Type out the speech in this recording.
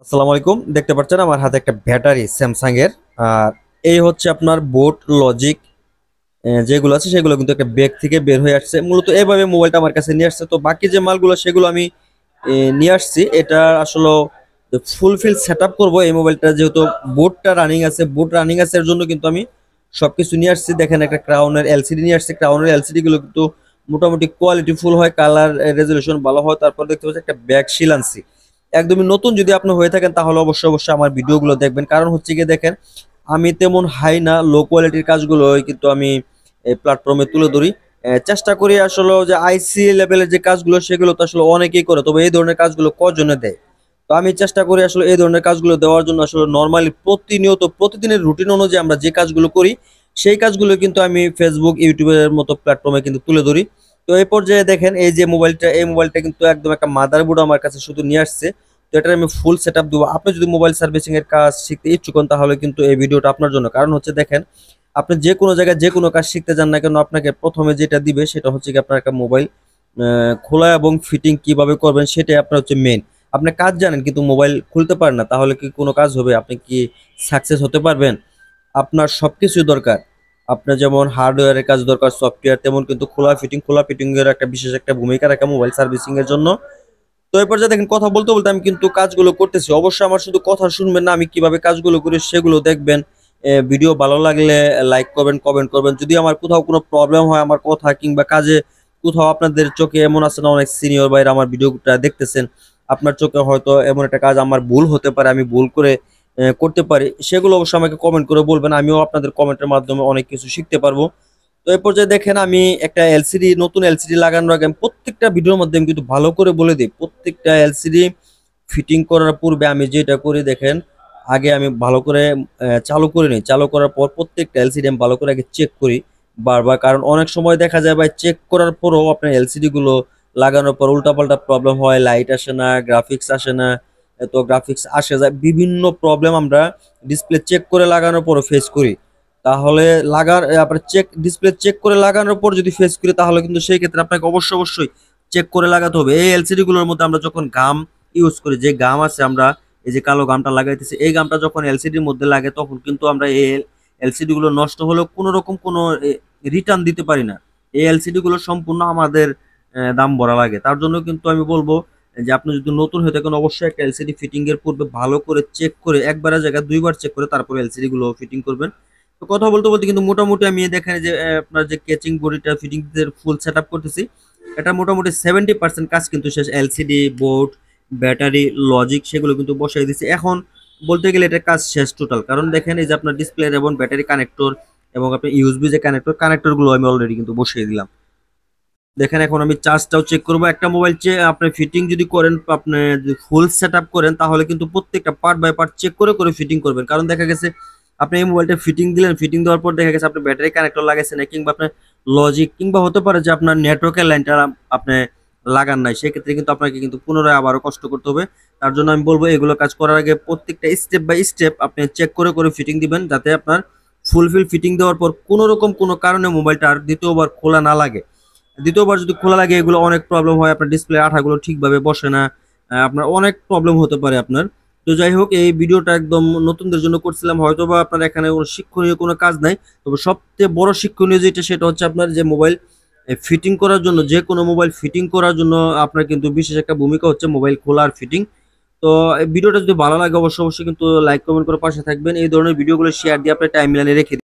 আসসালামু আলাইকুম। দেখতে পাচ্ছেন আমার হাতে একটা ব্যাটারি স্যামসাং এর। আর এই হচ্ছে আপনার বোট লজিক যেগুলো আছে সেগুলো কিন্তু একটা ব্যাগ থেকে বের হয়ে আসছে। মূলত এভাবে মোবাইলটা আমার কাছে নিয়ে আসছে। তো বাকি যে মালগুলো সেগুলো আমি নিয়ে আসছি। এটা আসলে ফুলফিল সেট আপ করবো এই মোবাইলটা, যেহেতু বোটটা রানিং আছে, বোট রানিং আছে এর জন্য কিন্তু আমি সবকিছু নিয়ে আসছি। দেখেন একটা ক্রাউনের এলসিডি নিয়ে আসছি। ক্রাউনের এলসিডি গুলো কিন্তু মোটামুটি কোয়ালিটি ফুল হয়, কালার রেজলিউশন ভালো হয়। তারপর দেখতে পাচ্ছি একটা ব্যাগ শিল আনছি একদমই নতুন। যদি আপনি হয়ে থাকেন তাহলে অবশ্যই অবশ্যই আমার ভিডিওগুলো দেখবেন, কারণ হচ্ছে গিয়ে দেখেন আমি তেমন হাই না লো কোয়ালিটির কাজগুলো কিন্তু আমি এই প্ল্যাটফর্মে তুলে ধরি। চেষ্টা করি আসলে যে আইসি লেভেলের যে কাজগুলো সেগুলো তো আসলে অনেকেই করে, তবে এই ধরনের কাজগুলো কজনে দেয়। তো আমি চেষ্টা করি আসলে এই ধরনের কাজগুলো দেওয়ার জন্য। আসলে নর্মালি প্রতিনিয়ত প্রতিদিনের রুটিন অনুযায়ী আমরা যে কাজগুলো করি সেই কাজগুলো কিন্তু আমি ফেসবুক ইউটিউবের মতো প্ল্যাটফর্মে কিন্তু তুলে ধরি। তো এই পর্যায়ে দেখেন এই যে মোবাইলটা, এই মোবাইলটা কিন্তু একদম একটা মাদারবোর্ড আমার কাছে শুধু নিয়ে আসছে। তো এটার আমি ফুল সেট আপ দেবো। আপনি যদি মোবাইল সার্ভিসিং এর কাজ শিখতে ইচ্ছুক হন তাহলে কিন্তু এই ভিডিওটা আপনার জন্য। কারণ হচ্ছে দেখেন আপনি যে কোনো জায়গায় যে কোনো কাজ শিখতে যান না কেন, আপনাকে প্রথমে যেটা দিবে সেটা হচ্ছে কি আপনার একটা মোবাইল খোলা এবং ফিটিং কিভাবে করবেন সেটাই আপনার হচ্ছে মেন। আপনি কাজ জানেন কিন্তু মোবাইল খুলতে পারেন না, তাহলে কি কোনো কাজ হবে? আপনি কি সাকসেস হতে পারবেন? আপনার সবকিছু দরকার। আপনার যেমন হার্ডওয়্যারের কাজ দরকার, সফটওয়্যার, তেমন কিন্তু খোলা ফিটিং এর একটা বিশেষ একটা ভূমিকা রাখে মোবাইল সার্ভিসিং এর জন্য। তো এই পর্যায়ে দেখেন কথা বলতে বলতে আমি কিন্তু কাজগুলো করতেছি। অবশ্যই আমার শুধু কথা শুনবেন না, আমি কিভাবে কাজগুলো করি সেগুলো দেখবেন। ভিডিও ভালো লাগলে লাইক করবেন, কমেন্ট করবেন। যদি আমার কোথাও কোনো প্রবলেম হয় আমার কথা কিংবা কাজে, কোথাও আপনাদের চোখে এমন আছে না, অনেক সিনিয়র ভাইরা আমার ভিডিওটা দেখতেছেন, আপনার চোখে হয়তো এমন একটা কাজ আমার ভুল হতে পারে, আমি ভুল করে করতে পারি, সেগুলো অবশ্যই আমাকে কমেন্ট করে বলবেন। আমিও আপনাদের কমেন্টের মাধ্যমে অনেক কিছু শিখতে পারবো। তো এই পর্যায়ে দেখেন আমি একটা এলসিডি, নতুন এলসিডি লাগানোর আগে আমি প্রত্যেকটা ভিডিওর মধ্যে আমি কিন্তু ভালো করে বলে দিই, প্রত্যেকটা এলসিডি ফিটিং করার পূর্বে আমি যেটা করি দেখেন, আগে আমি ভালো করে চালু করে নিই। চালু করার পর প্রত্যেকটা এলসিডি আমি ভালো করে আগে চেক করি বারবার। কারণ অনেক সময় দেখা যায় ভাই চেক করার পরও আপনার এলসিডি গুলো লাগানোর পর উল্টাপাল্টা প্রবলেম হয়, লাইট আসে না, গ্রাফিক্স আসে না। তো গ্রাফিক্স আসে যায়, বিভিন্ন প্রবলেম আমরা ডিসপ্লে চেক করে লাগানোর পরও ফেস করি। তাহলে আপনার ডিসপ্লে চেক করে লাগানোর পর যদি ফেস করি তাহলে কিন্তু সেই ক্ষেত্রে আপনাকে অবশ্যই অবশ্যই চেক করে লাগাতে হবে। এই এলসিডি গুলোর মধ্যে আমরা যখন গাম ইউজ করি, যে গাম আছে, আমরা এই যে কালো গামটা লাগাইতেছি, এই গামটা যখন এলসিডির মধ্যে লাগে তখন কিন্তু আমরা এই এলসিডি গুলো নষ্ট হলেও কোনো রকম কোনো রিটার্ন দিতে পারি না। এই এলসিডি গুলো সম্পূর্ণ আমাদের দাম ভরা লাগে। তার জন্য কিন্তু আমি বলবো যে আপনি যদি নতুন হয়ে থাকেন অবশ্যই একটা এলসিডি ফিটিং এর পূর্বে ভালো করে চেক করে, একবারের জায়গায় দুইবার চেক করে তারপরে এলসিডি গুলো ফিটিং করবেন। তো কথা বলতে বলতে কিন্তু মোটামুটি আমি দেখেন যে আপনার যে কেচিং বডিটা ফিটিং এর ফুল সেট আপ করতেছি। এটা মোটামুটি 70% কাজ কিন্তু শেষ। এলসিডি, বোর্ড, ব্যাটারি, লজিক সেগুলো কিন্তু বসাই দিছি। এখন বলতে গেলে এটা কাজ শেষ টোটাল। কারণ দেখেন এই যে আপনার ডিসপ্লে এবং ব্যাটারি কানেক্টর এবং আপনার ইউএসবি যে কানেক্টর গুলো আমি অলরেডি কিন্তু বসিয়ে দিলাম। দেখেন এখন আমি চার্জটাও চেক করবো। একটা মোবাইল আপনি ফিটিং যদি করেন, আপনি যদি ফুল সেট আপ করেন তাহলে কিন্তু প্রত্যেকটা পার্ট বাই পার্ট চেক করে করে ফিটিং করবেন। কারণ দেখা গেছে আপনি এই মোবাইলটা ফিটিং দিলেন, ফিটিং দেওয়ার পর দেখা গেছে আপনি ব্যাটারি কানেক্টর লাগাইছেন না, কিংবা আপনার লজিক, কিংবা হতে পারে যে আপনার নেটওয়ার্কের লাইনটা আপনি লাগান নাই, সেক্ষেত্রে কিন্তু আপনাকে কিন্তু পুনরায় আবারও কষ্ট করতে হবে। তার জন্য আমি বলবো এগুলো কাজ করার আগে প্রত্যেকটা স্টেপ বাই স্টেপ আপনি চেক করে করে ফিটিং দিবেন, যাতে আপনার ফুলফিল ফিটিং দেওয়ার পর কোনো রকম কোনো কারণে মোবাইলটা আর দ্বিতীয়বার খোলা না লাগে। দ্বিতীয়বার যদি খোলা লাগে এগুলো অনেক প্রবলেম হয়, আপনার ডিসপ্লে আঠাগুলো ঠিকভাবে বসে না, আপনার অনেক প্রবলেম হতে পারে আপনার। তো যাই হোক, এই ভিডিওটা একদম নতুনদের জন্য করছিলাম। হয়তো বা আপনার এখানে কোনো শিক্ষণীয় কোনো কাজ নাই, তবে সবচেয়ে বড় শিক্ষণীয় যেটা সেটা হচ্ছে আপনার যে মোবাইল ফিটিং করার জন্য, যে কোনো মোবাইল ফিটিং করার জন্য আপনার কিন্তু বিশেষ একটা ভূমিকা হচ্ছে মোবাইল খোলা আর ফিটিং। তো এই ভিডিওটা যদি ভালো লাগে অবশ্যই অবশ্যই কিন্তু লাইক কমেন্ট করে পাশে থাকবেন। এই ধরনের ভিডিওগুলো শেয়ার দিয়ে আপনার টাইমলাইনে রেখে